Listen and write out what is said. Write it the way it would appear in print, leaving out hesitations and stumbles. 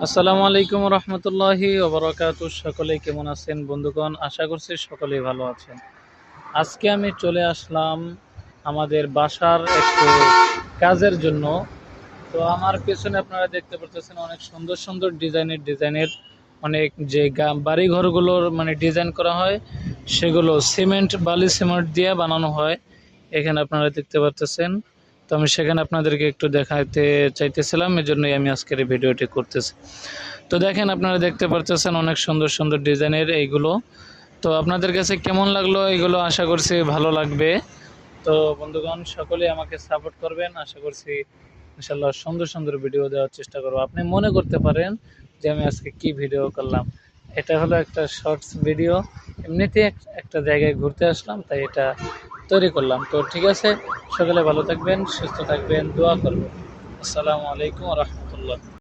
আসসালামু আলাইকুম রহমতুল্লাহি ওবরাকাতু। সকলেই কেমন আছেন বন্ধুগণ? আশা করছি সকলেই ভালো আছেন। আজকে আমি চলে আসলাম আমাদের বাসার একটু কাজের জন্য। তো আমার পেছনে আপনারা দেখতে পাচ্ছেন অনেক সুন্দর সুন্দর ডিজাইনের অনেক যে বাড়ি ঘরগুলোর মানে ডিজাইন করা হয়, সেগুলো সিমেন্ট বালি সিমেন্ট দিয়ে বানানো হয়। এখানে আপনারা দেখতে পাচ্ছেন। তো আমি সেখানে আপনাদেরকে একটু দেখাতে চাইতেছিলাম, এজন্যই আমি আজকের এই ভিডিওটি করতেছি। তো দেখেন, আপনারা দেখতে পাচ্ছেন অনেক সুন্দর সুন্দর ডিজাইনের এইগুলো। তো আপনাদের কাছে কেমন লাগলো এগুলো? আশা করছি ভালো লাগবে। তো বন্ধুগণ, সকলেই আমাকে সাপোর্ট করবেন। আশা করছি ইনশাল্লাহ সুন্দর সুন্দর ভিডিও দেওয়ার চেষ্টা করবো। আপনি মনে করতে পারেন যে আমি আজকে কি ভিডিও করলাম। এটা হলো একটা শর্টস ভিডিও, এমনিতেই একটা জায়গায় ঘুরতে আসলাম, তাই এটা তৈরি করলাম। তো ঠিক আছে, সকলে ভালো থাকবেন, সুস্থ থাকবেন, দোয়া করবেন। আসসালামু আলাইকুম রহমতুল্লাহ।